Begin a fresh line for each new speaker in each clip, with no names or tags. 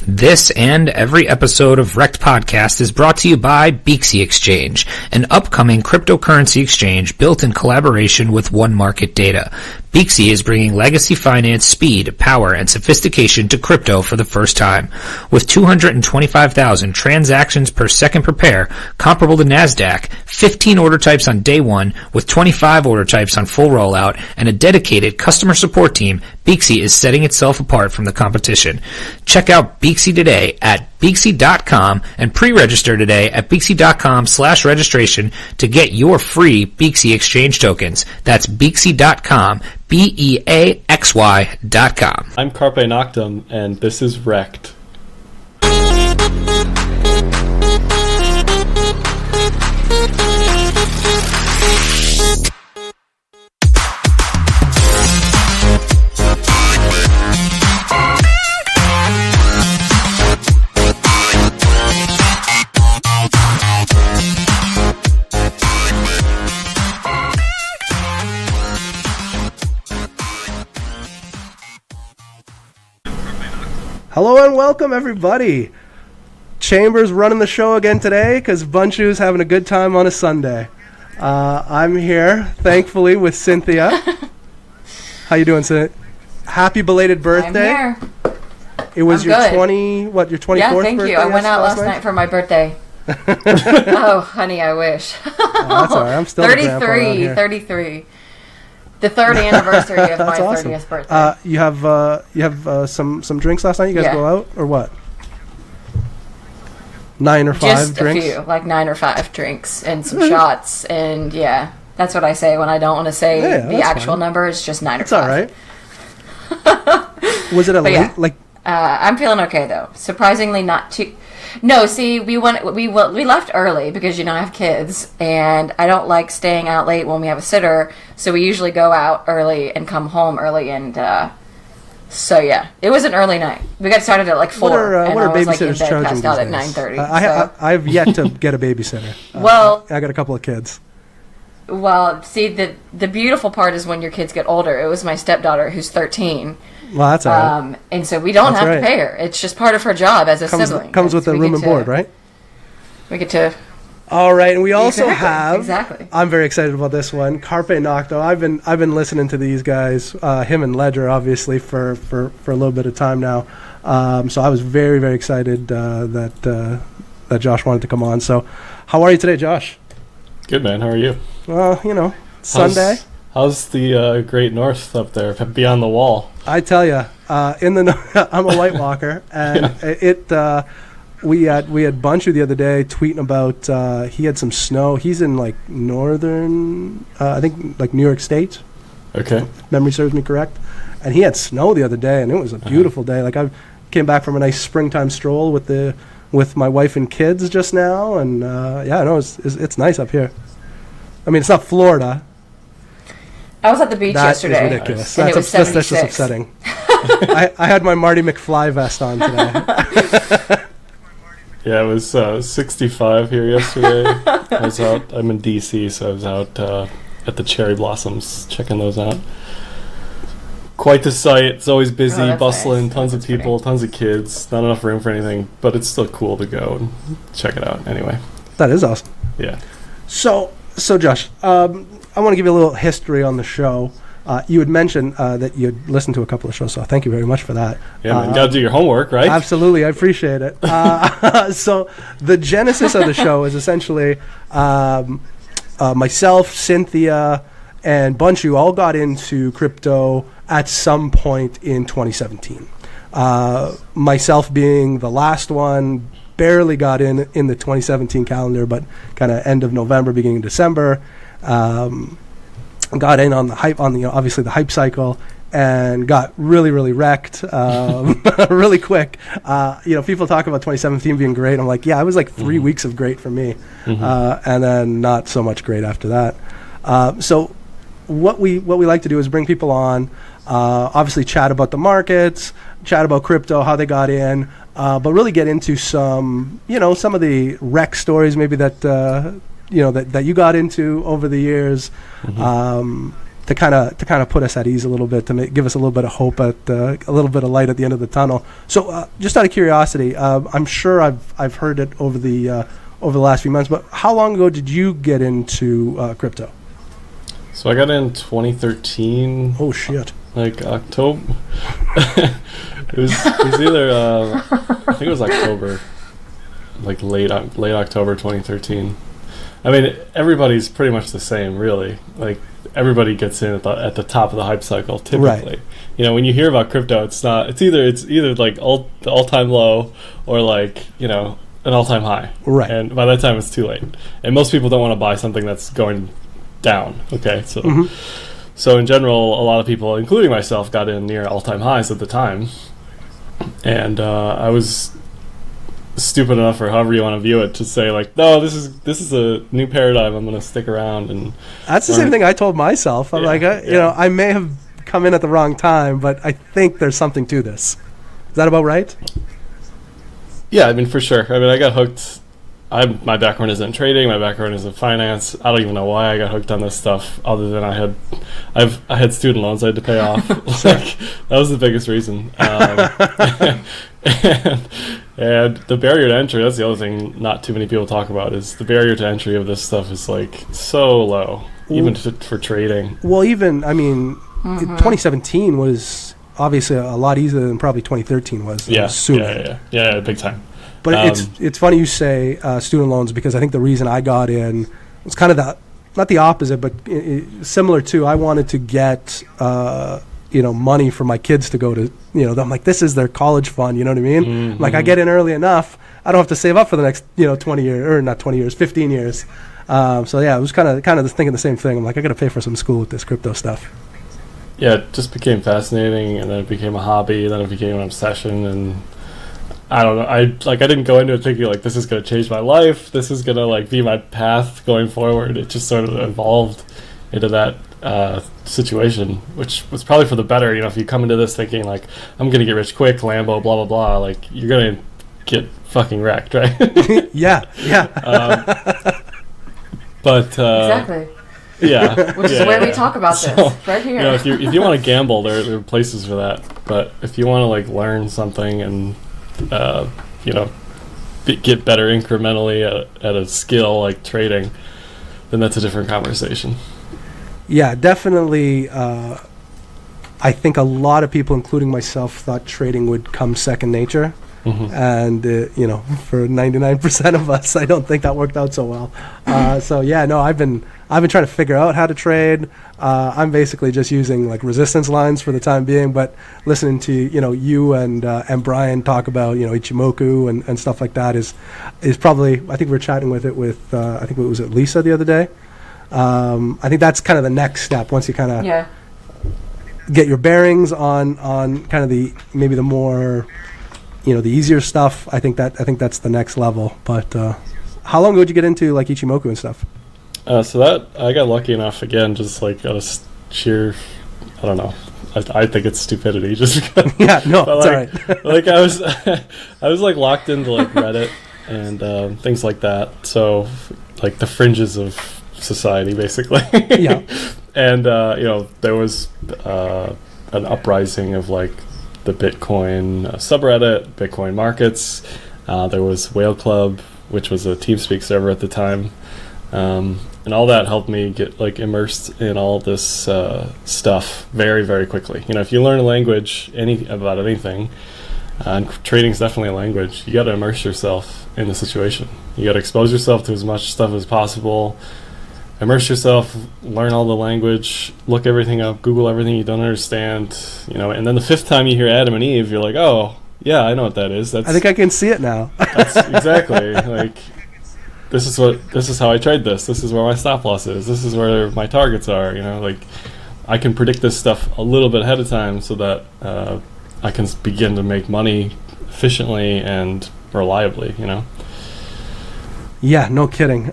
This and every episode of REKT Podcast is brought to you by Beaksy Exchange, an upcoming cryptocurrency exchange built in collaboration with One Market Data. Beaksy is bringing legacy finance speed, power, and sophistication to crypto for the first time. With 225,000 transactions per second per pair, comparable to NASDAQ, 15 order types on day one, with 25 order types on full rollout, and a dedicated customer support team, Beaksy is setting itself apart from the competition. Check out Beaksy today at Beaksy.com and pre-register today at Beaksy.com/registration to get your free Beaksy Exchange tokens. That's Beaksy.com, BEAXY.com.
I'm Carpe Noctom, and this is REKT.
Hello and welcome, everybody. Chamber's running the show again today because Bunchu's having a good time on a Sunday. I'm here, thankfully, with Cynthia. How you doing, Cynthia? Happy belated birthday.
I'm here.
It was
I'm
your
good.
24th birthday?
Yeah, thank you. I went out last night for my birthday. Oh, honey, I wish.
Oh, that's all right. I'm still
33. The third anniversary of my
awesome.
30th birthday.
You have some drinks last night? You guys go out or what? 9 or 5
Just
drinks?
a few, like 9 or 5 drinks and some shots, and yeah, that's what I say when I don't want to say the actual number. It's just 9 or 5.
It's all right. Was it a late?
I'm feeling okay though. Surprisingly, not too. No, see, we left early because I have kids, and I don't like staying out late when we have a sitter. So we usually go out early and come home early, and so yeah, it was an early night. We got started at like 4, and I was like in bed, passed out at 9:30.
I have yet to get a babysitter.
Well,
I got a couple of kids.
Well, see, the beautiful part is when your kids get older. It was my stepdaughter who's 13.
Well, that's all right.
And so we don't have to pay her. It's just part of her job as a sibling.
Comes with the room and board, right?
We get to...
All right, and we also have...
Exactly.
I'm very excited about this one. Carpe Noctom. I've been listening to these guys, him and Ledger, obviously, for a little bit of time now. So I was very, very excited that Josh wanted to come on. So how are you today, Josh?
Good, man. How are you?
Well, Sunday.
How's the Great North up there beyond the wall?
I tell you, I'm a White Walker, and we had Bunchu the other day tweeting about he had some snow. He's in like northern, I think like New York State.
Okay.
If memory serves me correct, and he had snow the other day, and it was a beautiful day. Like I came back from a nice springtime stroll with my wife and kids just now, and it's nice up here. I mean, it's not Florida.
I was at the beach yesterday.
That is ridiculous.
And it was 76.
That's just upsetting. I had my Marty McFly vest on today.
Yeah, it was 65 here yesterday. I was out. I'm in D.C., so I was out at the cherry blossoms checking those out. Quite the sight. It's always busy, bustling, nice. Tons of people, tons of kids. Not enough room for anything, but it's still cool to go and check it out anyway.
That is awesome.
Yeah.
So Josh, I want to give you a little history on the show. You had mentioned that you had listened to a couple of shows, so thank you very much for that.
Yeah, man, got to do your homework, right?
Absolutely, I appreciate it. So the genesis of the show is essentially myself, Cynthia, and Bunchu all got into crypto at some point in 2017. Myself being the last one, barely got in the 2017 calendar, but kind of end of November, beginning of December. Got in on the hype, obviously the hype cycle, and got really, really wrecked really quick. People talk about 2017 being great. I'm like, yeah, it was like 3 weeks of great for me, and then not so much great after that. So what we like to do is bring people on, obviously chat about the markets, chat about crypto, how they got in, but really get into some of the REKT stories maybe that that you got into over the years. to kind of put us at ease a little bit, to give us a little bit of hope, a little bit of light at the end of the tunnel. So, just out of curiosity, I'm sure I've heard it over the last few months, but how long ago did you get into crypto?
So I got in 2013.
Oh shit!
Like October. it was either I think it was October, like late October 2013. I mean, everybody's pretty much the same, really. Like everybody gets in at the top of the hype cycle typically.
Right.
You know, when you hear about crypto, it's either like the all-time low or like, you know, an all-time high.
Right.
And by that time it's too late. And most people don't want to buy something that's going down. Okay. So So in general, a lot of people, including myself, got in near all-time highs at the time. And I was stupid enough, or however you want to view it, to say like, no, this is a new paradigm. I'm going to stick around. And
that's the same thing I told myself. I'm like, you know, I may have come in at the wrong time, but I think there's something to this. Is that about right?
Yeah, I mean, for sure. I mean, I got hooked. My background is in trading. My background is in finance. I don't even know why I got hooked on this stuff, other than I had student loans I had to pay off. Like, that was the biggest reason. And the barrier to entry, that's the other thing not too many people talk about, is the barrier to entry of this stuff is like so low, even for trading.
Well, even, I mean, 2017 was obviously a lot easier than probably 2013 was.
Yeah, big time.
But it's funny you say student loans, because I think the reason I got in was kind of not the opposite, but similar to, I wanted to get money for my kids to go to, I'm like, this is their college fund, you know what I mean?
Mm-hmm.
Like, I get in early enough, I don't have to save up for the next 20 years, or not 20 years, 15 years. So yeah, it was kind of thinking the same thing. I'm like, I got to pay for some school with this crypto stuff.
Yeah, it just became fascinating, and then it became a hobby, and then it became an obsession, and I don't know. I didn't go into it thinking like, this is going to change my life. This is going to like be my path going forward. It just sort of evolved into that situation, which was probably for the better. If you come into this thinking like, I'm going to get rich quick, Lambo, blah blah blah, like you're going to get fucking wrecked, right?
yeah.
But
exactly.
Yeah,
which is where we talk about this right here.
If you want to gamble, there are places for that. But if you want to like learn something and get better incrementally at a skill like trading, then that's a different conversation. Yeah,
definitely. I think a lot of people, including myself, thought trading would come second nature. Mm-hmm. And, for 99% of us, I don't think that worked out so well. I've been trying to figure out how to trade. I'm basically just using like resistance lines for the time being, but listening to, you and Brian talk about, Ichimoku and stuff like that is probably, I think we were chatting with I think it was Lisa the other day. I think that's kind of the next step once you kind of get your bearings on kind of maybe the more, the easier stuff. I think that's the next level. But how long ago did you get into like Ichimoku and stuff?
So that I got lucky enough again, just like out of sheer, I don't know. I think it's stupidity, just because.
Yeah, no, it's all right.
Like I was like locked into like Reddit and things like that. So like the fringes of society, basically.
Yeah.
And there was an uprising of like the Bitcoin subreddit, Bitcoin markets. There was Whale Club, which was a TeamSpeak server at the time. And all that helped me get like immersed in all this stuff very, very quickly. If you learn a language about anything, and trading is definitely a language, you got to immerse yourself in the situation. You got to expose yourself to as much stuff as possible. Immerse yourself, learn all the language, look everything up, Google everything you don't understand, and then the fifth time you hear Adam and Eve, you're like, oh, yeah, I know what that is. I
think I can see it now.
That's exactly, like, this is how I trade this. This is where my stop loss is. This is where my targets are, like, I can predict this stuff a little bit ahead of time so that I can begin to make money efficiently and reliably,
Yeah, no kidding.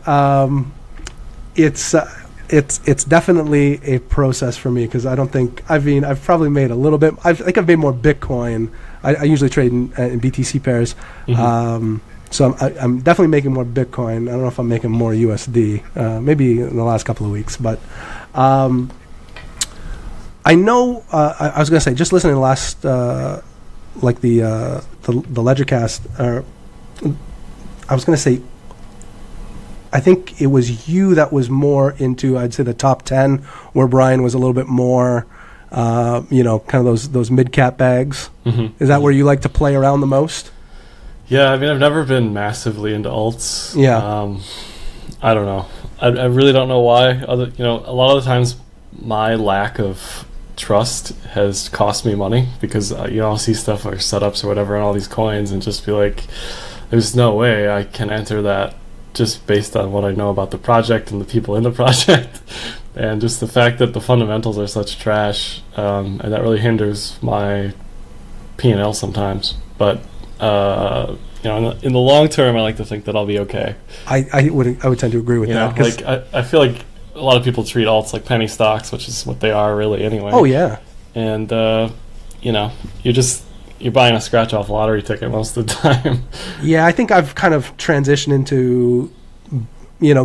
It's definitely a process for me, because I don't think I've probably made a little bit. I think I've made more Bitcoin. I usually trade in BTC pairs, so I'm definitely making more Bitcoin. I don't know if I'm making more USD. Maybe in the last couple of weeks, but I know. I was going to say, just listening to the last, like the Ledgercast. I was going to say, I think it was you that was more into, I'd say, the top 10, where Brian was a little bit more, kind of those mid cap bags. Mm-hmm. Is that where you like to play around the most?
Yeah, I mean, I've never been massively into alts.
Yeah.
I don't know. I really don't know why. A lot of the times my lack of trust has cost me money, because I'll see stuff like setups or whatever on all these coins and just be like, there's no way I can enter that just based on what I know about the project and the people in the project. And just the fact that the fundamentals are such trash, and that really hinders my P&L sometimes. But in the long term, I like to think that I'll be okay.
I would tend to agree with that.
Like I feel like a lot of people treat alts like penny stocks, which is what they are really anyway.
Oh yeah.
And you're buying a scratch off lottery ticket most of the time.
Yeah, I think I've kind of transitioned into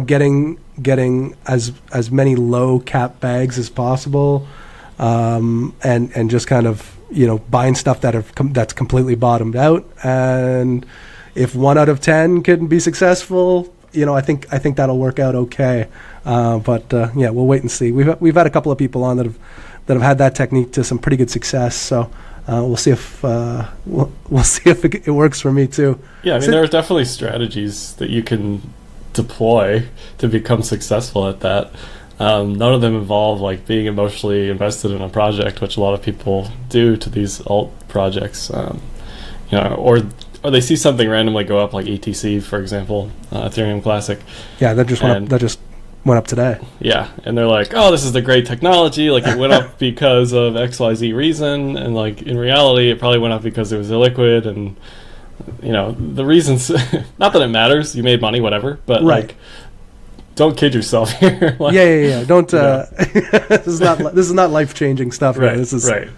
getting as many low cap bags as possible, and just kind of buying stuff that's completely bottomed out. And if 1 out of 10 can be successful, I think that'll work out okay. But we'll wait and see. We've had a couple of people on that have had that technique to some pretty good success. So we'll see if it works for me too.
Yeah, I mean, there are definitely strategies that you can deploy to become successful at that. None of them involve like being emotionally invested in a project, which a lot of people do to these alt projects. Or they see something randomly go up, like ETC, for example, Ethereum Classic.
Yeah, that just went up today.
Yeah, and they're like, oh, this is the great technology. Like, it went up because of XYZ reason, and like in reality, it probably went up because it was illiquid, and the reasons. Not that it matters. You made money, whatever. But
right.
Like, don't kid yourself here. Like,
yeah. Don't. This is not life changing stuff.
Right.
This is
right.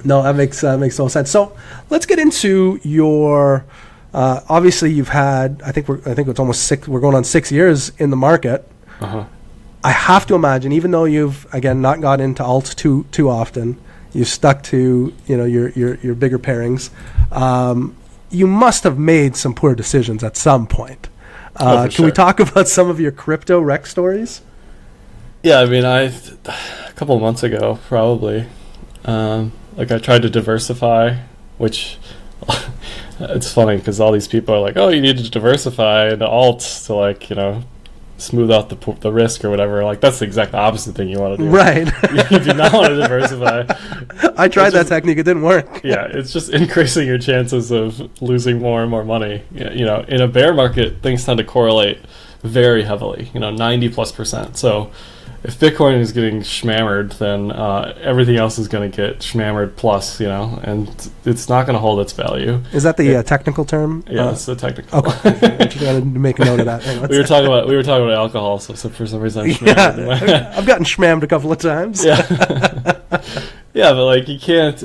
No, that makes total sense. So let's get into your. Obviously, you've had. I think it's almost 6. We're going on 6 years in the market.
Uh-huh.
I have to imagine, even though you've again not got into alts too often, you've stuck to your bigger pairings. You must have made some poor decisions at some point. Can we talk about some of your crypto REKT stories?
Yeah, I mean, a couple of months ago, probably. I tried to diversify, which it's funny because all these people are like, "Oh, you need to diversify into alts to smooth out the risk or whatever." Like, that's the exact opposite thing you want to do.
Right.
You do not want to diversify.
I tried that technique; it didn't work.
Yeah, it's just increasing your chances of losing more and more money. In a bear market, things tend to correlate very heavily. 90+%. So if Bitcoin is getting schmammered, then everything else is going to get schmammered plus, and it's not going to hold its value.
Is that the technical term?
Yeah, it's the technical.
Okay, I just got to make a note of that.
We were talking about alcohol, so for some reason I'm schmammered.
Yeah, I've gotten schmammed a couple of times.
Yeah, yeah, but you can't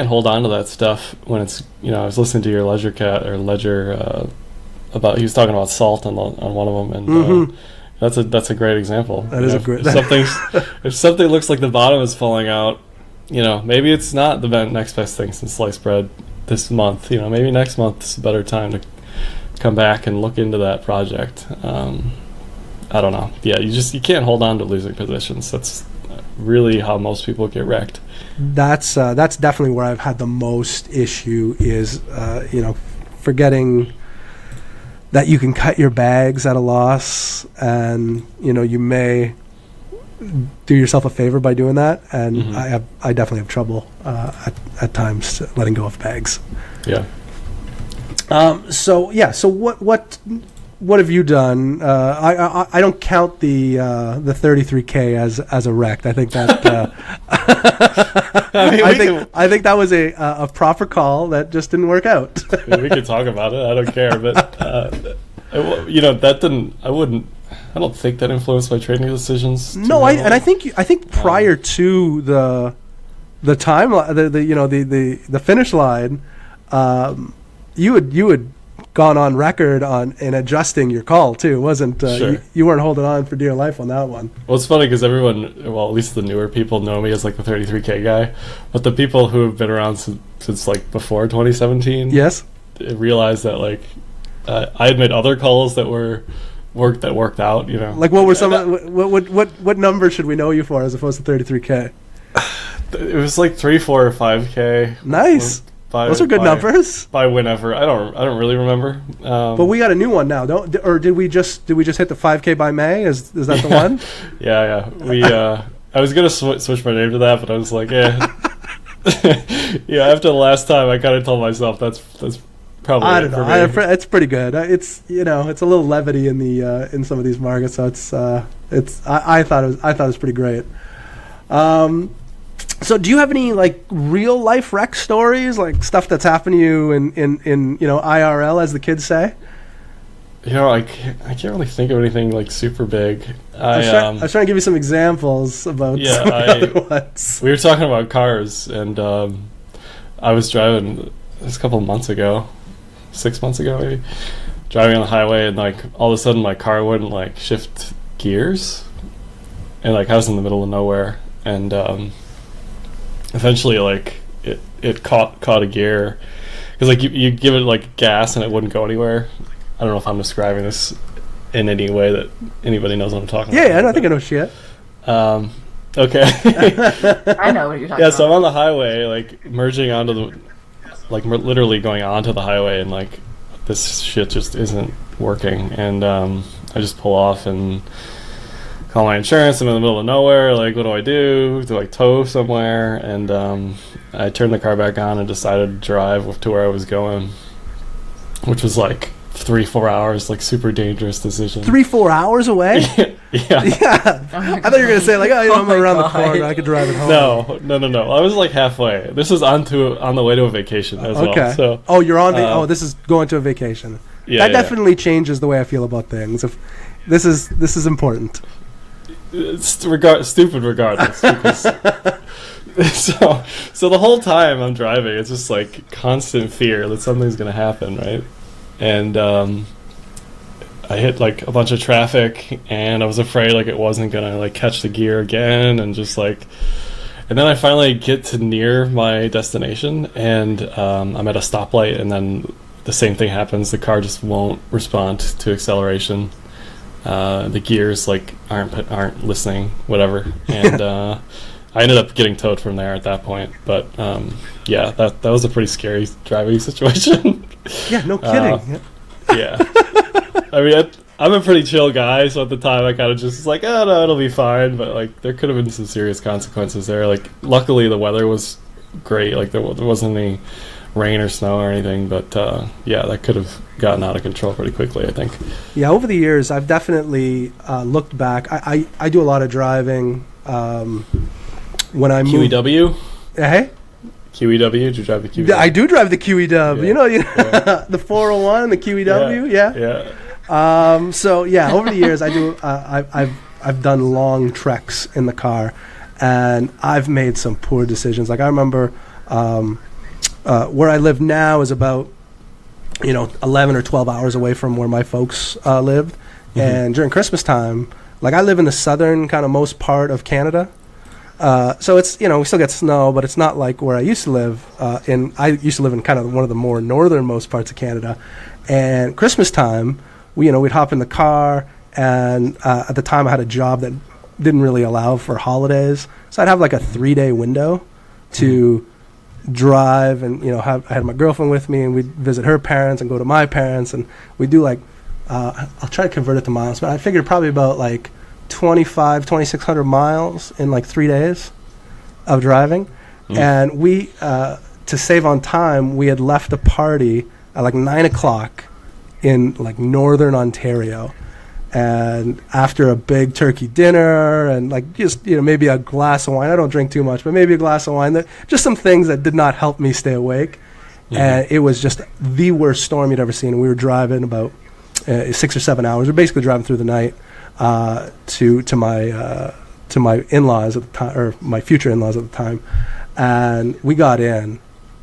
hold on to that stuff when it's I was listening to your Ledger about, he was talking about salt on one of them, and.
Mm-hmm.
That's a great example.
That is a great.
If something looks like the bottom is falling out, maybe it's not the next best thing since sliced bread this month. Maybe next month is a better time to come back and look into that project. I don't know. Yeah, you can't hold on to losing positions. That's really how most people get wrecked.
That's definitely where I've had the most issue is forgetting that you can cut your bags at a loss, and you may do yourself a favor by doing that. And mm-hmm. I definitely have trouble at times letting go of bags.
Yeah.
So what have you done? I don't count the 33K as a REKT. I think that I think that was a proper call that just didn't work out.
We could talk about it. I don't care, but that didn't. I don't think that influenced my trading decisions.
No, I think prior to the time, the finish line, you would gone on record in adjusting your call too. It wasn't
Sure.
you weren't holding on for dear life on that one.
Well, it's funny because everyone, well, at least the newer people know me as like the 33K guy, but the people who have been around since like before 2017,
Yes.
realize that like I had made other calls that worked out. You know,
Like what were some? What number should we know you for as opposed to 33K?
it was like 3, 4, or 5K.
Nice. Those are good numbers.
By whenever, I don't really remember.
But we got a new one now, or did we just hit the 5K by May? Is that the one?
Yeah. We I was gonna switch my name to that, but I was like, yeah. Yeah, after the last time, I kind of told myself that's probably.
I don't know. It's pretty good. It's it's a little levity in the in some of these markets, so I thought it was pretty great. So do you have any like real life wreck stories, like stuff that's happened to you in IRL, as the kids say?
I can't really think of anything like super big.
I was trying to give you some examples about some other ones.
We were talking about cars, and I was driving this a couple of months ago, 6 months ago maybe, driving on the highway, and like all of a sudden my car wouldn't like shift gears, and like I was in the middle of nowhere, and eventually like it caught a gear, because like you give it like gas and it wouldn't go anywhere. I don't know if I'm describing this in any way that anybody knows what I'm talking about.
Yeah, I don't think I know shit.
Okay.
I know what you're talking about.
Yeah, so I'm on the highway, like merging onto literally going onto the highway, and like this shit just isn't working, and I just pull off and call my insurance. I'm in the middle of nowhere. Like, what do I do? Do I tow somewhere? And I turned the car back on and decided to drive to where I was going, which was like 3-4 hours, like super dangerous decision.
3-4 hours away? Yeah.
Oh
I thought you were gonna say like, I'm around the corner, I could drive it home.
No. I was like halfway. This is on the way to a vacation as well. So
you're on this is going to a vacation.
Yeah,
that definitely changes the way I feel about things. If this is important.
It's stupid regardless. Because so the whole time I'm driving, it's just like constant fear that something's gonna happen, right? And I hit like a bunch of traffic, and I was afraid like it wasn't gonna like catch the gear again, and just like, and then I finally get to near my destination, and I'm at a stoplight, and then the same thing happens. The car just won't respond to acceleration. The gears like aren't listening, whatever, and I ended up getting towed from there at that point. But yeah, that was a pretty scary driving situation.
Yeah, no kidding.
Yeah. I mean, I'm a pretty chill guy, so at the time I kind of just was like, oh no, it'll be fine. But like, there could have been some serious consequences there. Like, luckily the weather was great. Like, there wasn't any rain or snow or anything. But yeah, that could have gotten out of control pretty quickly, I think. Yeah,
over the years, I've definitely looked back. I do a lot of driving. When I moved,
QEW.
Hey.
QEW? Did you drive the QEW?
I do drive the QEW.
Yeah.
Yeah. The 401 and the QEW. Yeah. So yeah, over the years, I do. I've done long treks in the car, and I've made some poor decisions. Like I remember, where I live now is about 11 or 12 hours away from where my folks lived, and during Christmas time, like I live in the southern kind of most part of Canada. So it's, we still get snow, but it's not like where I used to live. I used to live in kind of one of the more northernmost parts of Canada. And Christmas time, we'd hop in the car, and at the time I had a job that didn't really allow for holidays. So I'd have like a 3-day window to drive, and I had my girlfriend with me, and we'd visit her parents and go to my parents, and we'd do like, I'll try to convert it to miles, but I figured probably about like 2,600 miles in like 3 days of driving. And we to save on time, we had left a party at like 9 o'clock in like northern Ontario, and after a big turkey dinner and like just maybe a glass of wine. I don't drink too much, but maybe a glass of wine, just some things that did not help me stay awake. And it was just the worst storm you'd ever seen, and we were driving about 6 or 7 hours. We're basically driving through the night to my in-laws at the time, or my future in-laws at the time, and we got in,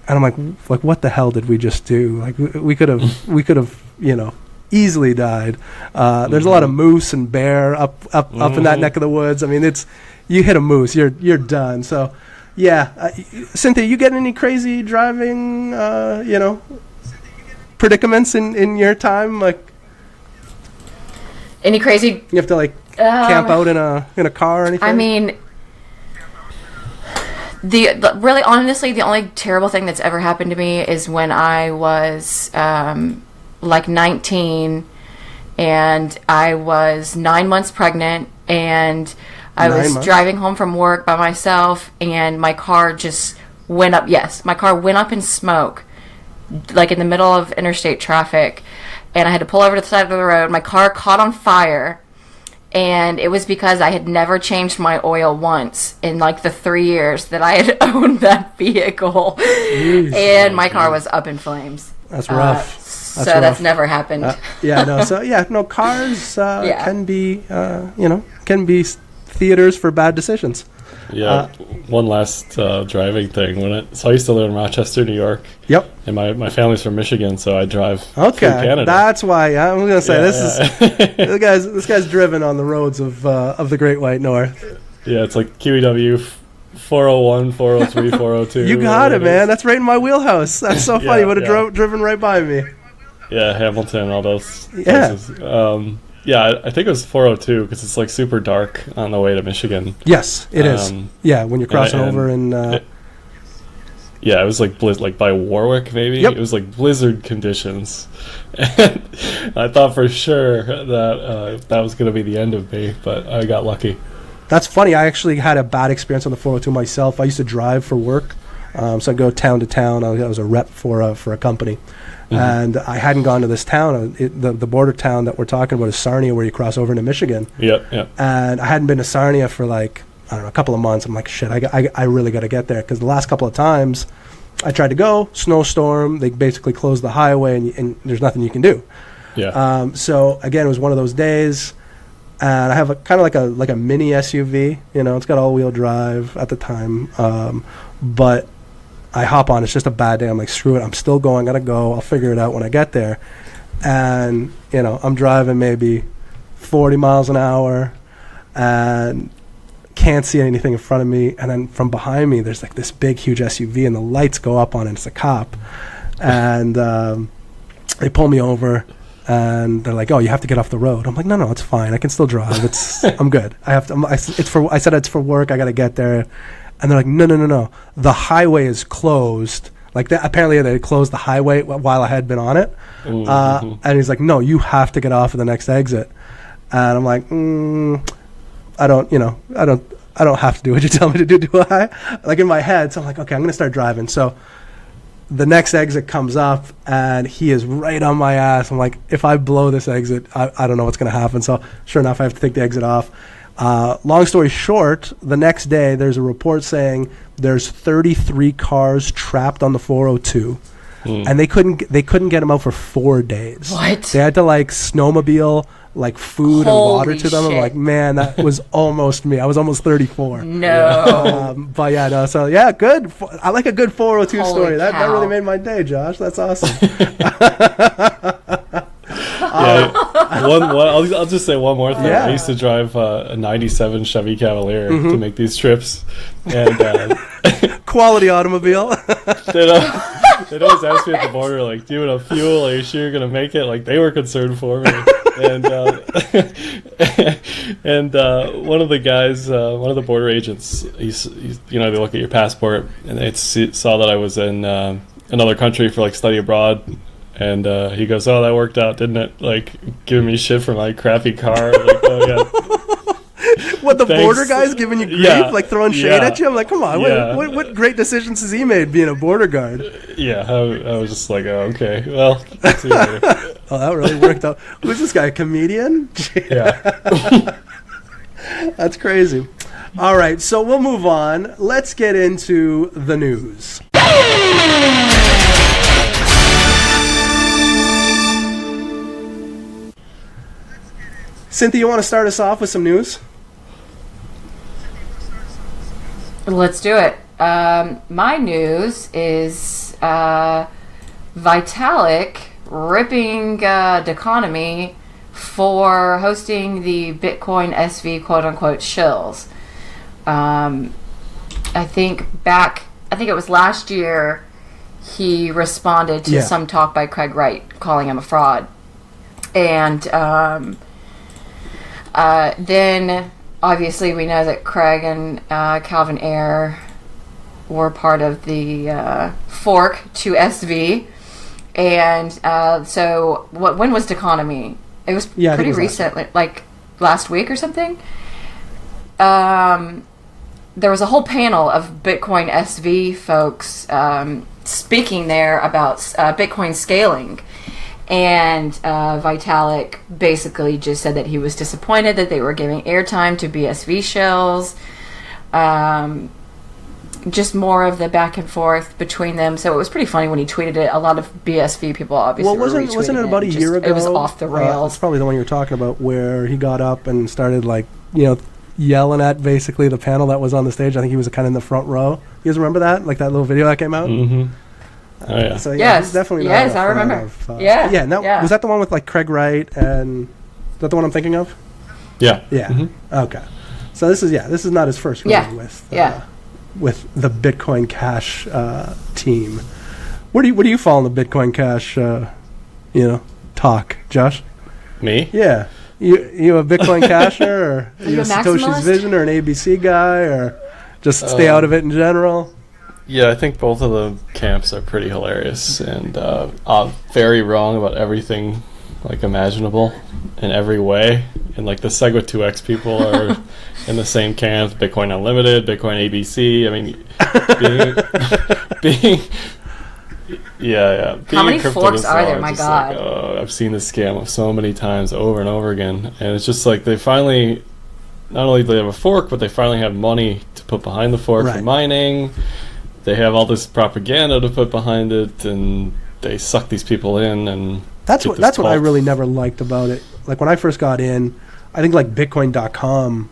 And I'm like, what the hell did we just do? Like, we could have, easily died. There's a lot of moose and bear up in that neck of the woods. I mean, you hit a moose, you're done. So, yeah. Cynthia, you get any crazy driving, predicaments in your time? Like,
any crazy?
You have to camp out in a car or anything?
I mean, the really honestly, the only terrible thing that's ever happened to me is when I was 19 and I was 9 months pregnant, and I was driving home from work by myself, and my car just went up. Yes, my car went up in smoke, like in the middle of interstate traffic, and I had to pull over to the side of the road. My car caught on fire, and it was because I had never changed my oil once in like the 3 years that I had owned that vehicle. Jeez. And my car was up in flames.
That's rough.
That's never happened.
Cars can be, can be theaters for bad decisions.
Yeah, one last driving thing. So I used to live in Rochester, New York. Yep. And my family's from Michigan, so I drive through Canada.
That's why I'm going to say this guy's driven on the roads of the Great White North.
Yeah, it's like QEW 401, 403, 402.
You got it, man. That's right in my wheelhouse. That's so funny. You would have driven right by me.
Yeah, Hamilton, all those places. I think it was 402 because it's like super dark on the way to Michigan.
Yes, it is. Yeah, when you're crossing over and...
it was like by Warwick, maybe. Yep. It was like blizzard conditions. And I thought for sure that was going to be the end of me, but I got lucky.
That's funny. I actually had a bad experience on the 402 myself. I used to drive for work, so I'd go town to town. I was a rep for a company. Mm-hmm. And I hadn't gone to this town. The border town that we're talking about is Sarnia, where you cross over into Michigan.
Yep.
And I hadn't been to Sarnia for a couple of months. I'm like, shit, I really got to get there. Because the last couple of times I tried to go, snowstorm, they basically closed the highway and there's nothing you can do.
Yeah.
So, again, it was one of those days. And I have a kind of like a mini SUV. It's got all-wheel drive at the time. But I hop on. It's just a bad day. I'm like, screw it. I'm still going. Gotta go. I'll figure it out when I get there. And, I'm driving maybe 40 miles an hour and can't see anything in front of me. And then from behind me, there's like this big, huge SUV, and the lights go up on it. It's a cop. And they pull me over, and they're like, "Oh, you have to get off the road." I'm like, "No, it's fine. I can still drive. I'm good. I said it's for work. I got to get there." And they're like, no. The highway is closed. Like, apparently they closed the highway while I had been on it. Mm-hmm. And he's like, no, you have to get off at the next exit. And I'm like, I don't have to do what you tell me to do I? Like, in my head. So I'm like, okay, I'm going to start driving. So the next exit comes up, and he is right on my ass. I'm like, if I blow this exit, I don't know what's going to happen. So sure enough, I have to take the exit off. Long story short, the next day there's a report saying there's 33 cars trapped on the 402, and they couldn't get them out for 4 days.
What?
They had to snowmobile food and water to them.
Shit.
I'm like, man, that was almost me. I was almost 34.
No.
But yeah, no. So yeah, good. I like a good 402
Holy
story.
cow.
That really made my day, Josh. That's awesome.
I'll just say one more thing.
Yeah.
I used to drive a 97 Chevy Cavalier to make these trips, and
quality automobile.
they'd always ask me at the border, like, "Do you have fuel? Are you sure you're gonna make it?" Like, they were concerned for me. And one of the guys, one of the border agents, he's they look at your passport, and they saw that I was in another country for study abroad. And he goes, "Oh, that worked out, didn't it?" Like, giving me shit for my crappy car. Like, oh yeah.
What, the border guy's giving you grief, throwing shade at you? I'm like, come on, what great decisions has he made being a border guard?
Yeah, I was just like, oh, okay, well, see you later.
Oh, that really worked out. Who's this guy, a comedian?
Yeah.
That's crazy. All right, so we'll move on. Let's get into the news. Cynthia, you want to start us off with some news?
Let's do it. My news is Vitalik ripping Deconomy for hosting the Bitcoin SV quote-unquote shills. I think it was last year, he responded to some talk by Craig Wright calling him a fraud. And then, obviously, we know that Craig and Calvin Ayre were part of the fork to SV. And so, when was Deconomy? It was pretty recent, like last week or something. There was a whole panel of Bitcoin SV folks speaking there about Bitcoin scaling. And Vitalik basically just said that he was disappointed that they were giving airtime to BSV shells. Just more of the back and forth between them. So it was pretty funny when he tweeted it. A lot of BSV people obviously
wasn't it about a year ago?
It was off the rails.
It's probably the one you're talking about, where he got up and started yelling at basically the panel that was on the stage. I think he was kind of in the front row. You guys remember that? Like that little video that came out?
Mm-hmm. Oh, yeah.
So
yes,
definitely.
Yes, I remember.
Was that the one with like Craig Wright and is that the one I'm thinking of?
Yeah.
Yeah.
Mm-hmm.
Okay. So this is not his first run with the Bitcoin Cash team. Where do you fall in the Bitcoin Cash talk, Josh?
Me?
Yeah. You a Bitcoin Casher, or are you a Satoshi's Vision, or an ABC guy, or just stay out of it in general?
Yeah, I think both of the camps are pretty hilarious and very wrong about everything imaginable in every way. And the Segwit 2X people are in the same camp. Bitcoin Unlimited, Bitcoin ABC. I mean, being
how many forks are there? My God!
I've seen this scam so many times over and over again, and it's just they finally, not only do they have a fork, but they finally have money to put behind the fork for mining. They have all this propaganda to put behind it, and they suck these people in. And
that's what I really never liked about it. Like when I first got in, I think Bitcoin.com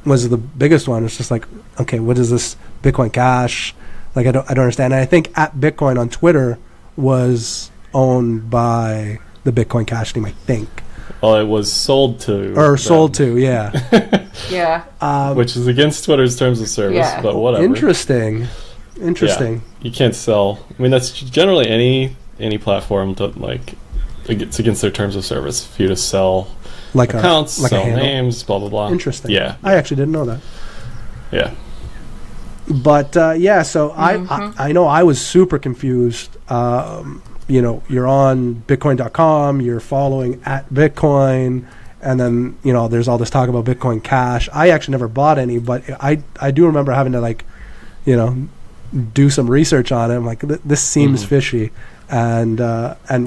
was the biggest one. It's just okay, what is this Bitcoin Cash? I don't understand. And I think @Bitcoin on Twitter was owned by the Bitcoin Cash team, I think.
Well, it was sold to.
Yeah.
Which is against Twitter's terms of service, but whatever.
Interesting.
Yeah, you can't sell. I mean, that's generally any platform that it's against their terms of service for you to sell accounts, sell names, blah blah blah.
Interesting.
Yeah.
I actually didn't know that.
Yeah.
But so I know I was super confused. You're on Bitcoin.com, you're following @Bitcoin, and then there's all this talk about Bitcoin Cash. I actually never bought any, but I do remember having to do some research on it. I'm like, this seems fishy, and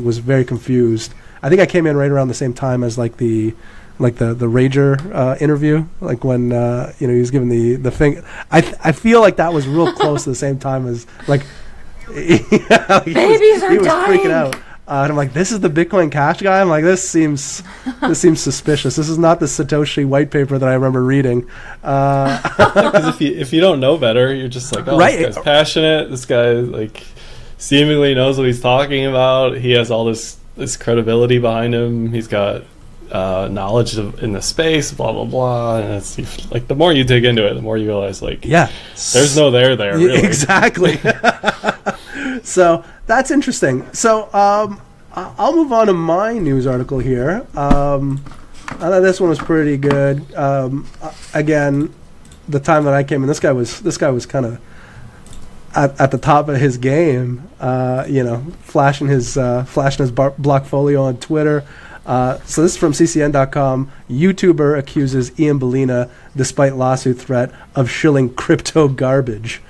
was very confused. I think I came in right around the same time as the Rager interview, when he was given the thing. I feel like that was real close to the same time as
babies are
he was
dying.
Freaking out. And I'm like, this is the Bitcoin Cash guy. I'm like, this seems suspicious. This is not the Satoshi white paper that I remember reading.
Because if you don't know better, you're just this guy's passionate. This guy seemingly knows what he's talking about. He has all this credibility behind him. He's got knowledge in the space, blah blah blah. And it's the more you dig into it, the more you realize there's no there really.
Exactly. So that's interesting. So I'll move on to my news article here. I thought this one was pretty good. Again, the time that I came in, this guy was kind of at the top of his game. Flashing his Blockfolio on Twitter. So this is from CCN.com. YouTuber accuses Ian Bellina, despite lawsuit threat, of shilling crypto garbage.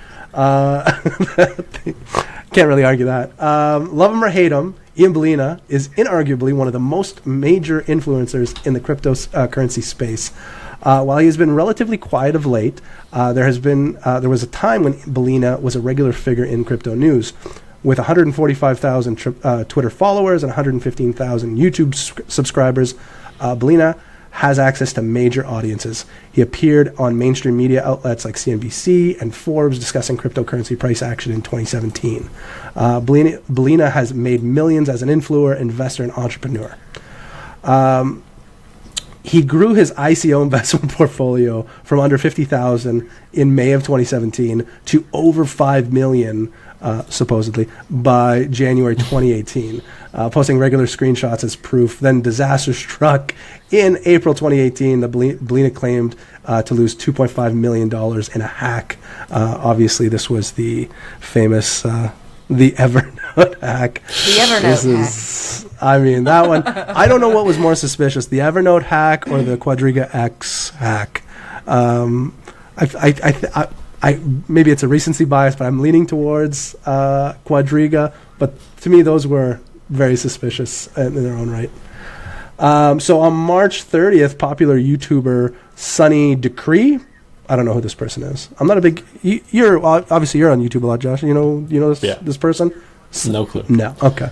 Can't really argue that. Love him or hate him, Ian Bellina is inarguably one of the most major influencers in the cryptocurrency space. While he has been relatively quiet of late, there was a time when Bellina was a regular figure in crypto news. With 145,000 Twitter followers and 115,000 YouTube subscribers, Bellina has access to major audiences. He appeared on mainstream media outlets like CNBC and Forbes discussing cryptocurrency price action in 2017. Belina has made millions as an influencer, investor, and entrepreneur. He grew his ICO investment portfolio from under 50,000 in May of 2017 to over 5 million, supposedly, by January 2018, posting regular screenshots as proof. Then disaster struck in April 2018. Belina claimed to lose $2.5 million in a hack. Obviously, this was the famous the Evernote hack.
The Evernote hack.
I mean, that one, I don't know what was more suspicious, the Evernote hack or the Quadriga X hack. Maybe it's a recency bias, but I'm leaning towards Quadriga. But to me, those were very suspicious in their own right. So on March 30th, popular YouTuber Sunny Decree. I don't know who this person is. I'm not a big. You're obviously you're on YouTube a lot, Josh. You know this person.
No clue.
No. Okay.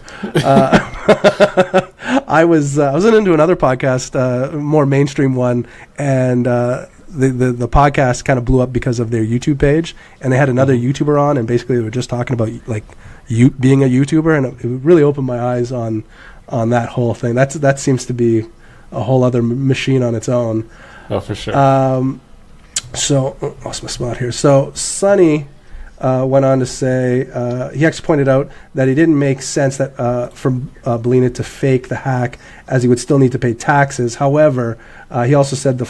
I was into another podcast, more mainstream one, and the podcast kind of blew up because of their YouTube page, and they had another YouTuber on, and basically they were just talking about like you being a YouTuber, and it really opened my eyes on that whole thing. That seems to be a whole other machine on its own.
Oh, for sure.
So, lost my spot here. So, Sonny went on to say, he actually pointed out that it didn't make sense that for Belina to fake the hack, as he would still need to pay taxes. However, he also said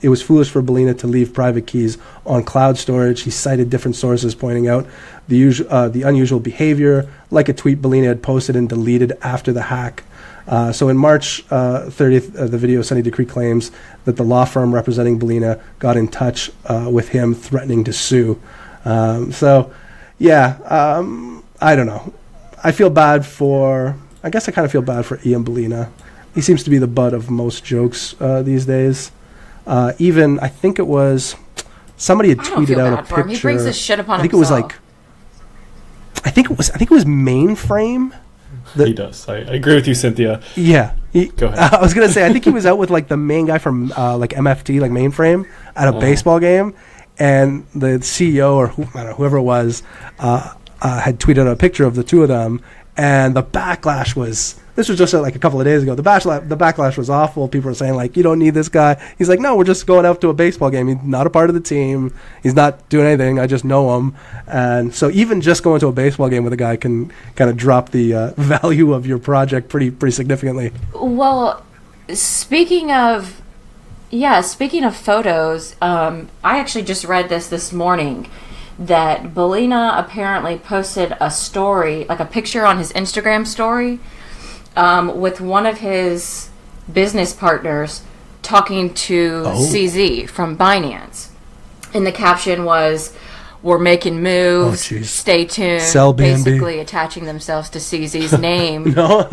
it was foolish for Belina to leave private keys on cloud storage. He cited different sources pointing out the unusual behavior, like a tweet Belina had posted and deleted after the hack. So in March 30th, the video, Sunny Decree claims that the law firm representing Belina got in touch with him, threatening to sue. I don't know. I guess I kind of feel bad for Ian Belina. He seems to be the butt of most jokes these days. Even, I think it was, somebody had tweeted out a picture.
He brings this shit upon
himself. I think it was Mainframe.
He does. I agree with you, Cynthia.
Yeah.
Go ahead.
I was going to say, I think he was out with like the main guy from like MFT, like Mainframe, at a baseball game. And the CEO or whoever it was had tweeted out a picture of the two of them. And the backlash was, this was just like a couple of days ago. The backlash was awful. People were saying like, you don't need this guy. He's like, no, we're just going out to a baseball game. He's not a part of the team. He's not doing anything. I just know him. And so even just going to a baseball game with a guy can kind of drop the value of your project pretty significantly.
Well, speaking of photos, I actually just read this morning that Belina apparently posted a story, like a picture on his Instagram story, with one of his business partners talking to CZ from Binance. And the caption was, "We're making moves, stay tuned,"
Sell BNB.
Basically attaching themselves to CZ's name.
No.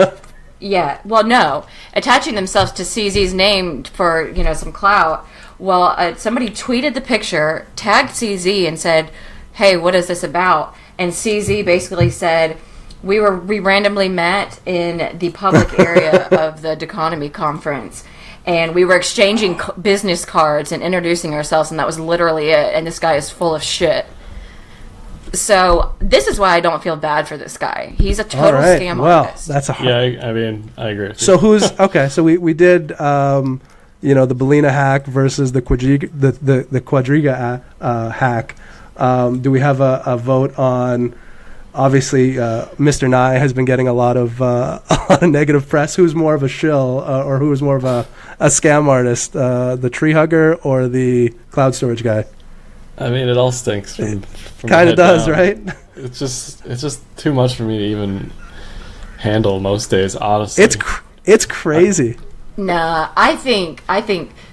Yeah, well, no. Attaching themselves to CZ's name for, some clout. Well, somebody tweeted the picture, tagged CZ, and said, "Hey, what is this about?" And CZ basically said, we randomly met in the public area of the Deconomy conference, and we were exchanging business cards and introducing ourselves, and that was literally it, and this guy is full of shit. So this is why I don't feel bad for this guy. He's a total scam artist.
That's a
I mean, I agree.
So so we did the Belina hack versus the Quadriga hack. Do we have a vote on? Obviously, Mr. Nye has been getting a lot of negative press. Who's more of a shill, or who is more of a scam artist, the tree hugger or the cloud storage guy?
I mean, it all stinks. From
kind of does,
down.
right?
It's just too much for me to even handle most days. Honestly,
it's crazy.
Nah, I think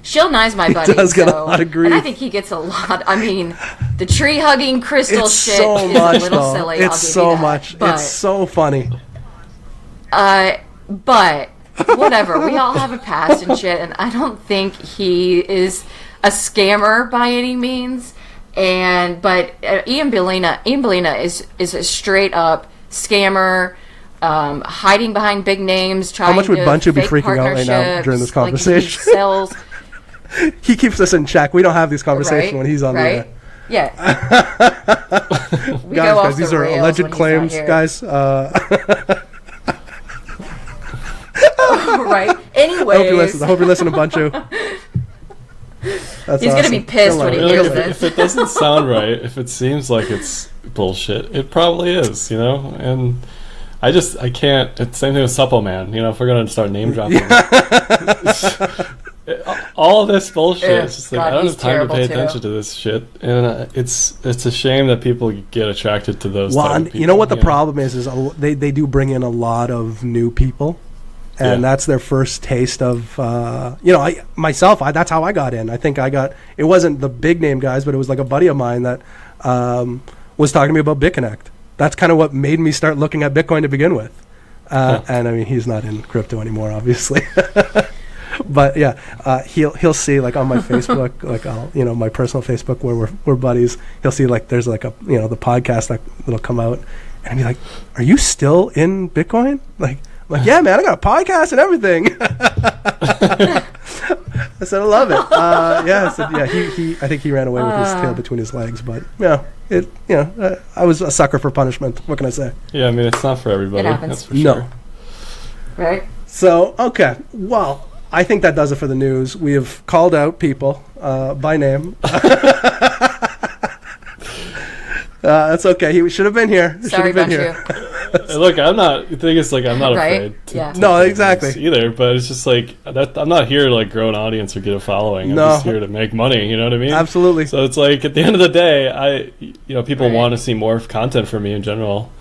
Shill Nye's my buddy.
He does get a lot of grief.
And I think he gets a lot. I mean, the tree hugging crystal shit
so
is
much,
a little
though.
silly.
It's so much.
But,
it's so funny.
But whatever. We all have a past and shit, and I don't think he is a scammer by any means. But Ian Belina is a straight up scammer. hiding behind big names, trying
How much would
to
Bunchu be
fake
freaking out right now
partnerships,
during this
like, he
conversation?
sells,
He keeps us in check. We don't have these conversations
right,
when he's on
right?
the
Yeah. We go
guys,
off
these
the
are
rails
alleged
when he's not
claims,
here.
guys.
Right.
I
Anyways,
hope you listen to Bunchu. That's
he's gonna be
awesome.
pissed
I
when he
love it.
hears
If
this.
it doesn't sound right, if it seems like it's bullshit, it probably is, and I can't. It's the same thing with Supple Man, if we're going to start name dropping. All this bullshit,
Ugh,
it's just like,
God,
I don't
he's
have time to pay
terrible,
attention to this shit. And it's a shame that people get attracted to those
Well,
type of
and
people.
you know what the problem is they do bring in a lot of new people, and
Yeah.
that's their first taste of that's how I got in. I think it wasn't the big name guys, but it was like a buddy of mine that was talking to me about BitConnect. That's kind of what made me start looking at Bitcoin to begin with. And I mean, he's not in crypto anymore, obviously. But yeah, he'll see like on my Facebook, like my personal Facebook where we're buddies. He'll see like there's like the podcast that'll come out, and he'll be like, "Are you still in Bitcoin?" Like, yeah, man, I got a podcast and everything. I said, I love it. I said, I think he ran away with his tail between his legs, but I was a sucker for punishment. What can I say?
Yeah, I mean, it's not for everybody.
It happens.
That's for sure.
No.
Right.
So, okay. Well, I think that does it for the news. We have called out people by name. That's okay. He should have been here.
Sorry
Should have been
about
here.
you.
Look, the thing is, like, I'm not
Right?
afraid to
Yeah.
No,
take
exactly.
this either, but it's just like, I'm not here to, like, grow an audience or get a following. I'm
No.
just here to make money, you know what I mean?
Absolutely.
So it's like, at the end of the day, people
Right.
want to see more content from me in general,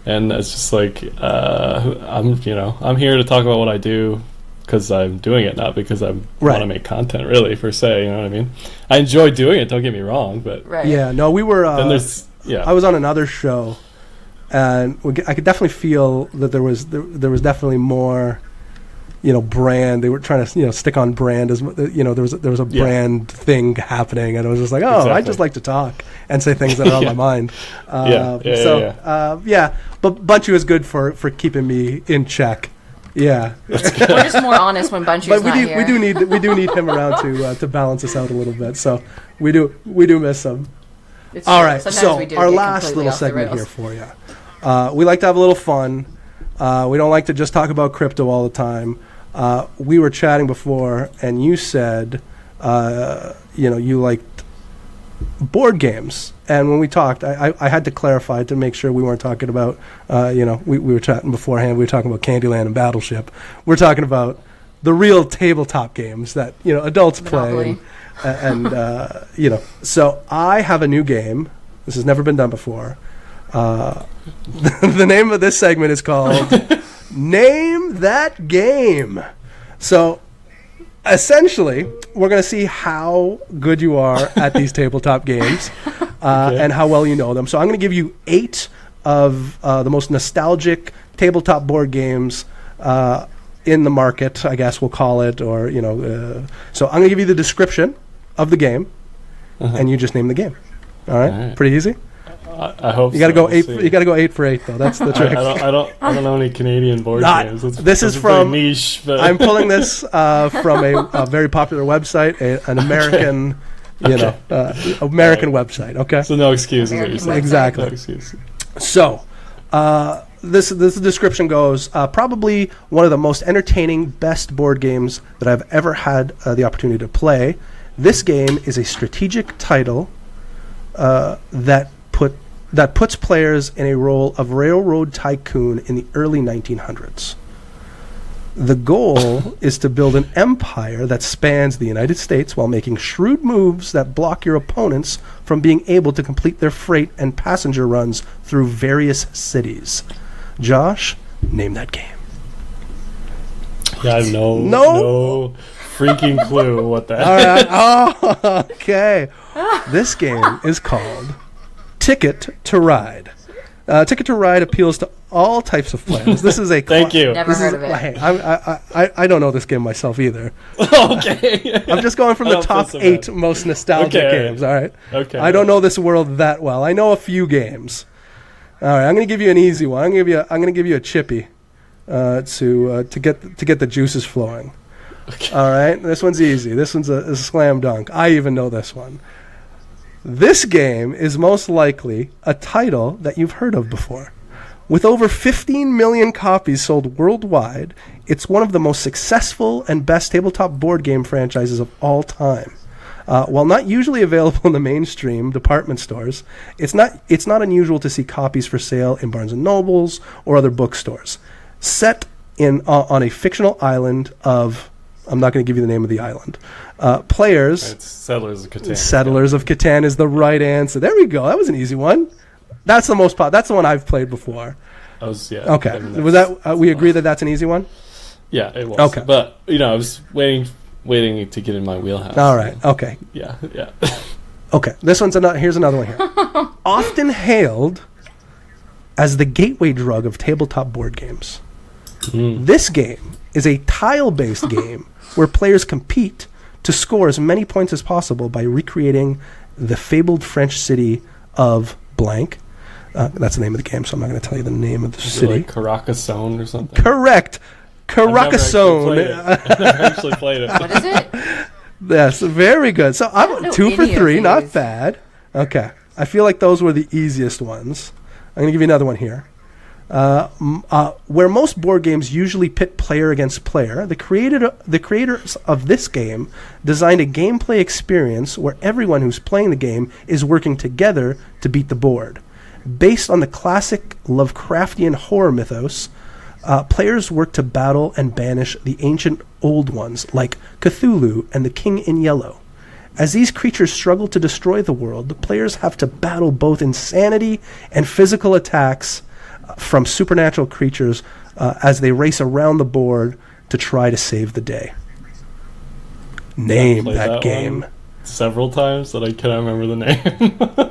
and it's just like, I'm here to talk about what I do because I'm doing it, not because I want
Right.
to make content, really, per se, you know what I mean? I enjoy doing it, don't get me wrong, but
Right.
Yeah, no, we were...
then there's,
I was on another show, and I could definitely feel that there was definitely more, brand. They were trying to stick on brand as there was a brand thing happening, and I was just like, oh, I
Exactly.
just like to talk and say things that are on my mind. But Bunchu is good for keeping me in check. Yeah,
We're just more honest when Bunchu's
but
not here.
we do need him around to balance us out a little bit. So we do miss him.
It's
All
true.
right,
Sometimes
so
we do
our
get
last
completely
little
off the
segment
rails.
here for you. We like to have a little fun. We don't like to just talk about crypto all the time. We were chatting before, and you said, you liked board games. And when we talked, I had to clarify to make sure we weren't talking about, we were chatting beforehand. We were talking about Candyland and Battleship. We're talking about the real tabletop games that adults play.
Monopoly.
So I have a new game. This has never been done before. The name of this segment is called Name That Game. So essentially, we're going to see how good you are at these tabletop games and how well you know them. So I'm going to give you 8 of the most nostalgic tabletop board games in the market, I guess we'll call it, or so I'm going to give you the description of the game, and you just name the game. All right, pretty easy.
I hope
You got to go
We'll
8.
see.
You got to go 8 for 8, though. That's the trick.
I don't know any Canadian board games.
This is
pretty
from
niche. But
I'm pulling this from a very popular website, an American, American website. Okay,
so no excuse is what you're saying.
Exactly.
No excuse.
So, this description goes, probably one of the most entertaining, best board games that I've ever had the opportunity to play. This game is a strategic title that puts players in a role of railroad tycoon in the early 1900s. The goal is to build an empire that spans the United States while making shrewd moves that block your opponents from being able to complete their freight and passenger runs through various cities. Josh, name that game.
Yeah, I have no freaking clue what that.
All right. Oh, okay. This game is called Ticket to Ride. Ticket to Ride appeals to all types of players. This is a
Thank you.
Never heard of it.
Hey, I don't know this game myself either.
Okay.
I'm just going from
I
the
don't feel
top
so
8
bad.
most nostalgic
Okay.
games. All right.
Okay.
I don't know this world that well. I know a few games. All right. I'm going to give you an easy one. I'm going to give you a chippy. to get the juices flowing.
Okay.
All right, this one's easy. This one's a slam dunk. I even know this one. This game is most likely a title that you've heard of before. With over 15 million copies sold worldwide, it's one of the most successful and best tabletop board game franchises of all time. While not usually available in the mainstream department stores, it's not unusual to see copies for sale in Barnes & Nobles or other bookstores. Set on a fictional island of... I'm not going to give you the name of the island. Players...
It's Settlers of Catan.
Settlers of Catan is the right answer. There we go. That was an easy one. That's the most that's the one I've played before. Okay.
I mean,
was that we agree that that's an easy one?
Yeah, it was.
Okay.
But I was waiting to get in my wheelhouse.
All right. Okay.
Yeah.
Okay. This one's here's another one here. Often hailed as the gateway drug of tabletop board games. This game is a tile-based game where players compete to score as many points as possible by recreating the fabled French city of blank. That's the name of the game, so I'm not going to tell you the name of the city.
Like Carcassonne or something?
Correct. Carcassonne.
I've never actually played it.
What is it?
Yes, very good. So
I don't
I'm
know
2 for
any of
3, not
these.
bad. Okay. I feel like those were the easiest ones. I'm going to give you another one here. Where most board games usually pit player against player, the creators of this game designed a gameplay experience where everyone who's playing the game is working together to beat the board. Based on the classic Lovecraftian horror mythos, players work to battle and banish the ancient old ones like Cthulhu and the King in Yellow. As these creatures struggle to destroy the world, the players have to battle both insanity and physical attacks from supernatural creatures as they race around the board to try to save the day. Name that game.
Several times that I cannot remember the name.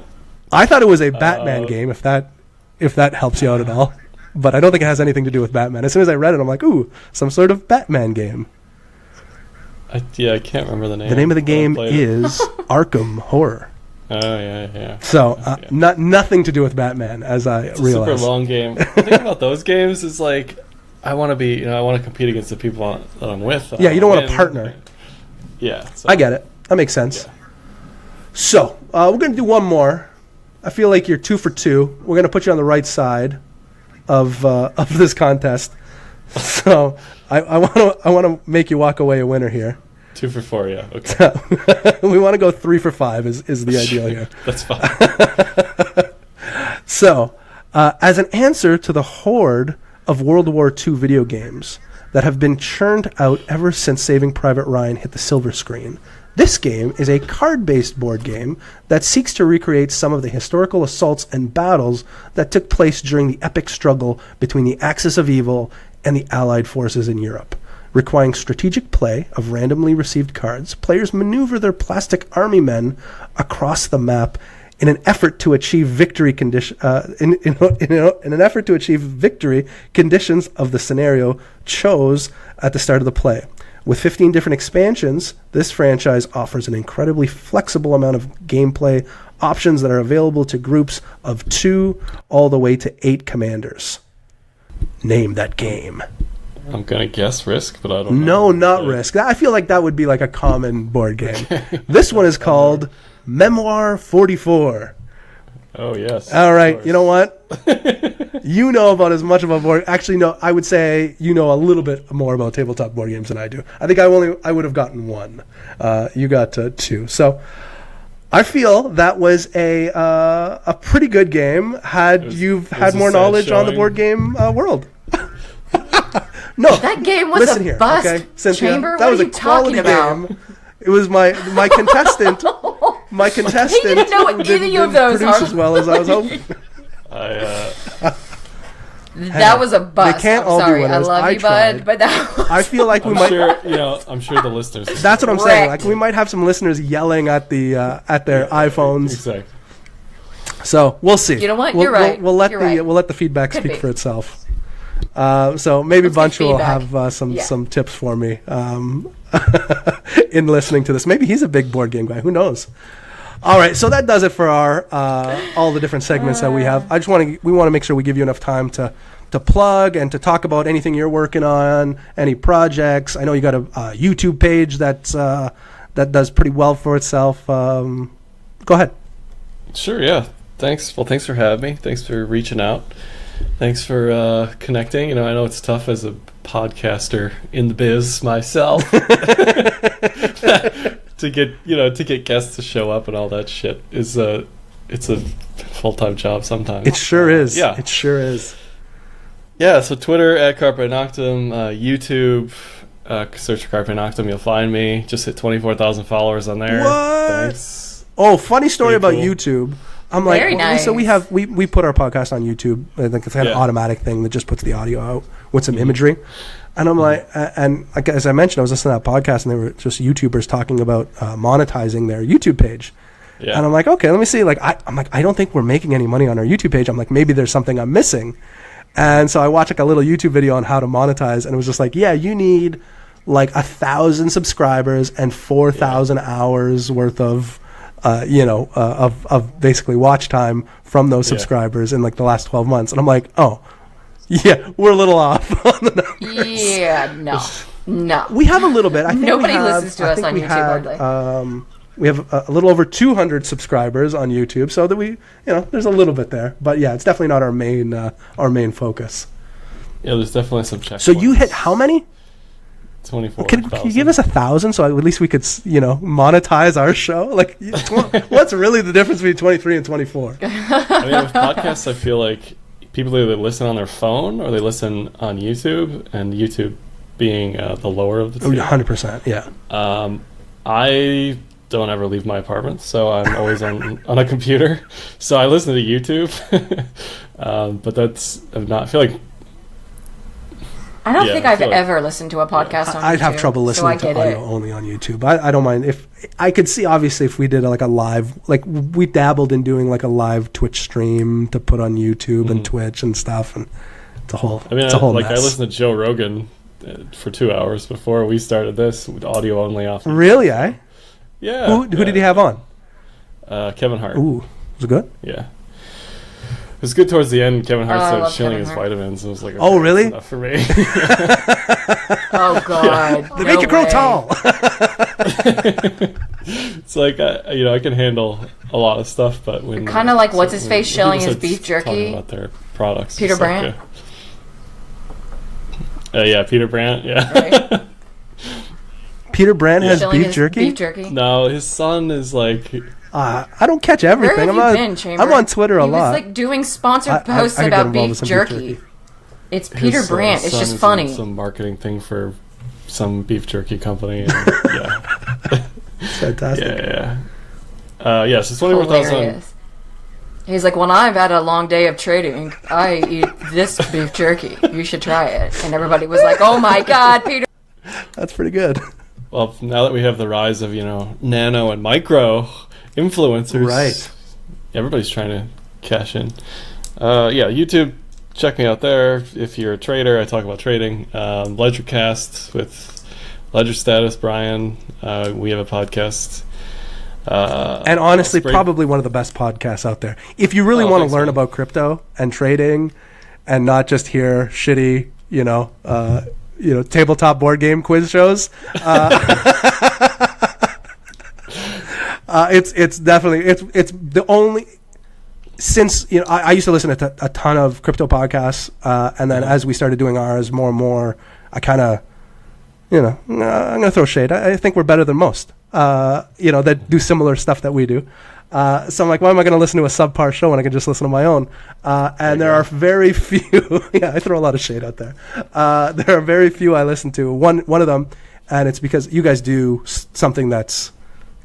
I thought it was a Batman game, if that helps you out at all. But I don't think it has anything to do with Batman. As soon as I read it, I'm like, ooh, some sort of Batman game.
I can't remember the name.
The name of the game is Arkham Horror.
Oh, yeah.
So, nothing to do with Batman, as I
It's a
realized.
super long game. The thing about those games is, like, I want to compete against the people that I'm with.
Yeah, you don't want to partner.
Yeah. So,
I get it. That makes sense.
Yeah.
So, we're going to do one more. I feel like you're 2 for 2. We're going to put you on the right side of this contest. So, I want to make you walk away a winner here.
2 for 4, yeah. Okay.
We want to go 3 for 5 is the ideal here.
That's fine.
So, as an answer to the horde of World War II video games that have been churned out ever since Saving Private Ryan hit the silver screen, this game is a card-based board game that seeks to recreate some of the historical assaults and battles that took place during the epic struggle between the Axis of Evil and the Allied forces in Europe. Requiring strategic play of randomly received cards, players maneuver their plastic army men across the map in an effort to achieve victory conditions of the scenario chose at the start of the play. With 15 different expansions, this franchise offers an incredibly flexible amount of gameplay options that are available to groups of 2 all the way to 8 commanders. Name that game.
I'm going to guess Risk, but I don't know.
No, not Risk. I feel like that would be like a common board game. This one is called Memoir 44.
Oh, yes.
All right, you know what? You know about as much of a board... Actually, no, I would say you know a little bit more about tabletop board games than I do. I think I would have gotten 1. You got 2. So I feel that was a pretty good game had you've had more knowledge on the board game world. No,
That game was
listen
a
here,
bust.
okay, Cynthia,
Chamber,
that
what
was
are
a
you
quality
talking about?
game. It was my contestant. My contestant
He didn't know what
didn't
any of those
produce
are.
as well as I was hoping.
That was a bust.
They can't
I'm
all be
sorry. I
winners.
love
I
you,
tried.
bud, but that was...
I feel like we might.
I'm sure the listeners.
That's what I'm saying.
Correct.
Like we might have some listeners yelling at the at their iPhones.
Exactly.
So we'll see.
You know what?
We'll,
You're right.
We'll let
You're
the
right.
we'll let the feedback
Could
speak
be.
for itself. So maybe
Let's get
Bunchu will
feedback.
have some tips for me in listening to this. Maybe he's a big board game guy. Who knows? All right, so that does it for our all the different segments that we have. We want to make sure we give you enough time to to plug and to talk about anything you're working on, any projects. I know you got a YouTube page that does pretty well for itself. Go ahead.
Sure, yeah. Thanks. Well, thanks for having me. Thanks for reaching out. Thanks for connecting. I know it's tough as a podcaster in the biz myself to get guests to show up and all that shit it's a full-time job sometimes.
It sure is.
Yeah.
It sure is.
Yeah, so Twitter at Carpe Noctom, YouTube, search for Carpe Noctom, you'll find me. Just hit 24,000 followers on there.
What?
Thanks.
Oh, funny story about
cool.
YouTube. I'm like,
Very nice.
So we put our podcast on YouTube. I think it's kind of automatic thing that just puts the audio out with some imagery. And I'm like, and like, as I mentioned, I was listening to that podcast, and they were just YouTubers talking about monetizing their YouTube page. Yeah. And I'm like, okay, let me see. Like, I don't think we're making any money on our YouTube page. I'm like, maybe there's something I'm missing. And so I watched like a little YouTube video on how to monetize, and it was just like, yeah, you need like 1,000 subscribers and 4,000 hours worth of basically watch time from those subscribers in like the last 12 months. And I'm like, oh, yeah, we're a little off on the numbers.
Yeah, no.
We have a little bit. I think
nobody listens to us on YouTube hardly.
We have a little over 200 subscribers on YouTube, so that we, there's a little bit there. But yeah, it's definitely not our main focus.
Yeah, there's definitely some checkpoints.
So you hit how many?
24,000.
Can you give us 1,000 so at least we could, monetize our show? Like, what's really the difference between 23 and 24?
I mean, with podcasts, I feel like people either listen on their phone or they listen on YouTube, and YouTube being the lower of the two.
100%, yeah.
I don't ever leave my apartment, so I'm always on a computer. So I listen to YouTube, but I feel like.
I don't think I've ever listened to a podcast on YouTube.
I'd have trouble listening to audio only on YouTube. I don't mind. If I could see, obviously, if we did like a live, like we dabbled in doing like a live Twitch stream to put on YouTube and Twitch and stuff, and it's a whole mess.
I listened to Joe Rogan for 2 hours before we started this with audio only off.
Really, eh?
Yeah.
Who did he have on?
Kevin Hart.
Ooh, was it good?
Yeah. It was good towards the end. Kevin Hart started shilling his vitamins. It was like,
oh, really?
That's enough for me.
Oh, God.
They make you grow tall.
It's like, I can handle a lot of stuff, but when...
Kind of like, what's-his-face shilling his beef jerky?
Talking about their products.
Peter Brandt?
Yeah, Peter Brandt, yeah.
Right.
Peter Brandt has beef jerky?
No, his son is like...
I don't catch everything.
Where have you been, Chamber?
I'm on Twitter a lot.
He was like doing sponsored posts about beef jerky. It's Peter Brandt. It's just funny.
Some marketing thing for some beef jerky company. And, yeah.
It's fantastic.
Yeah. So 24,000.
He's like, when I've had a long day of trading, I eat this beef jerky. You should try it. And everybody was like, oh my God, Peter.
That's pretty good.
Well, now that we have the rise of, nano and micro influencers,
right?
Everybody's trying to cash in. YouTube, check me out there. If you're a trader, I talk about trading. Ledgercast with Ledger Status, Brian. We have a podcast.
And honestly, probably one of the best podcasts out there. If you really want to learn about crypto and trading, and not just hear shitty, tabletop board game quiz shows. It's definitely it's the only, since I used to listen to a ton of crypto podcasts, and then as we started doing ours more and more, I kind of I'm gonna throw shade. I think we're better than most that do similar stuff that we do. So I'm like, why am I going to listen to a subpar show when I can just listen to my own? And there are very few. Yeah, I throw a lot of shade out there. There are very few I listen to. One of them, and it's because you guys do something that's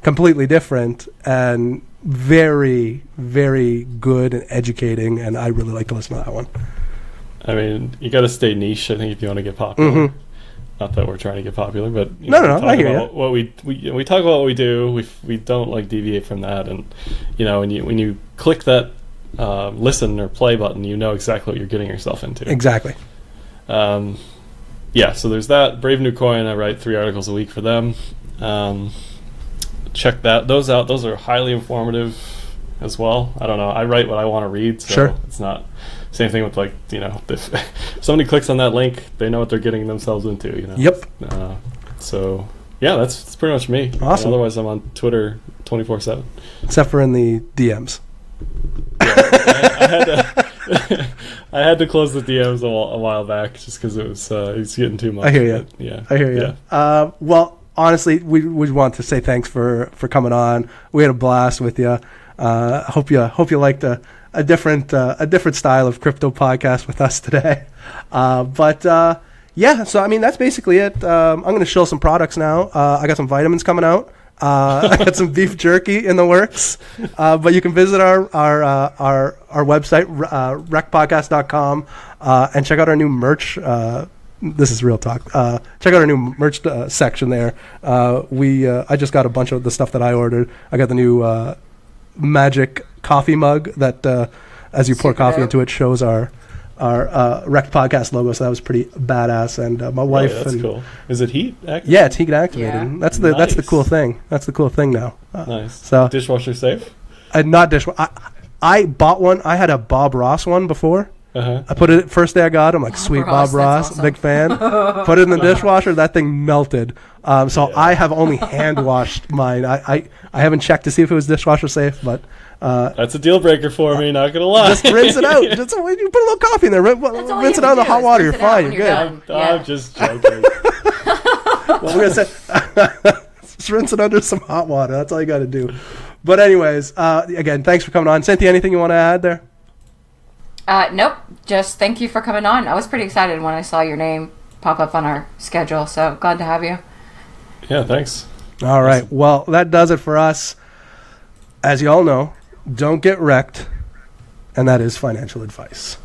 completely different and very, very good and educating, and I really like to listen to that one.
I mean, you got to stay niche, I think, if you want to get popular. Mm-hmm. Not that we're trying to get popular, but
no, I hear you.
What we talk about what we do. We don't like deviate from that, and when you click that listen or play button, you know exactly what you're getting yourself into.
Exactly.
So there's that. Brave New Coin. I write 3 articles a week for them. Check those out. Those are highly informative, as well. I don't know. I write what I want to read, so
Sure.
it's not same thing with like, if somebody clicks on that link, they know what they're getting themselves into.
Yep.
So yeah, that's pretty much me.
Awesome.
And otherwise, I'm on Twitter 24/7.
Except for in the DMs.
I had to close the DMs a while back just because it's getting too much.
I hear you.
Yeah,
I hear you.
Yeah.
Well, honestly, we want to say thanks for coming on. We had a blast with you. Hope you liked a different style of crypto podcast with us today. Yeah, so I mean that's basically it. I'm going to show some products now. I got some vitamins coming out. I got some beef jerky in the works. But you can visit our website, rekpodcast.com, and check out our new merch. This is real talk. Check out our new merch section there. I just got a bunch of the stuff that I ordered. I got the new magic coffee mug that, as you pour coffee into it, shows our REKT podcast logo. So that was pretty badass. And my wife.
That's cool. Is it heat activated?
Yeah, it's heat activated.
Yeah.
That's the cool thing. That's the cool thing now.
Nice.
So
Dishwasher safe?
not dishwasher. I bought one. I had a Bob Ross one before.
Uh-huh.
I put it first day I got it. I'm like, sweet
Ross,
Bob Ross,
that's awesome.
big fan. Put it in the dishwasher. That thing melted. So I have only hand washed mine. I haven't checked to see if it was dishwasher safe, but
That's a deal breaker for me, not going to lie.
just rinse it out. Just, you put a little coffee in there.
That's all
Rinse
you
it out in the
have to do
hot
is
water.
rinse
You're
it out
fine.
when
You're
you're
good.
done. Yeah.
I'm just joking.
Well, we're gonna say just rinse it under some hot water. That's all you got to do. But anyways, again, thanks for coming on, Cynthia. Anything you want to add there?
Nope. Just thank you for coming on. I was pretty excited when I saw your name pop up on our schedule, so glad to have you.
Yeah, thanks.
All right. Well, that does it for us. As you all know, don't get wrecked, and that is financial advice.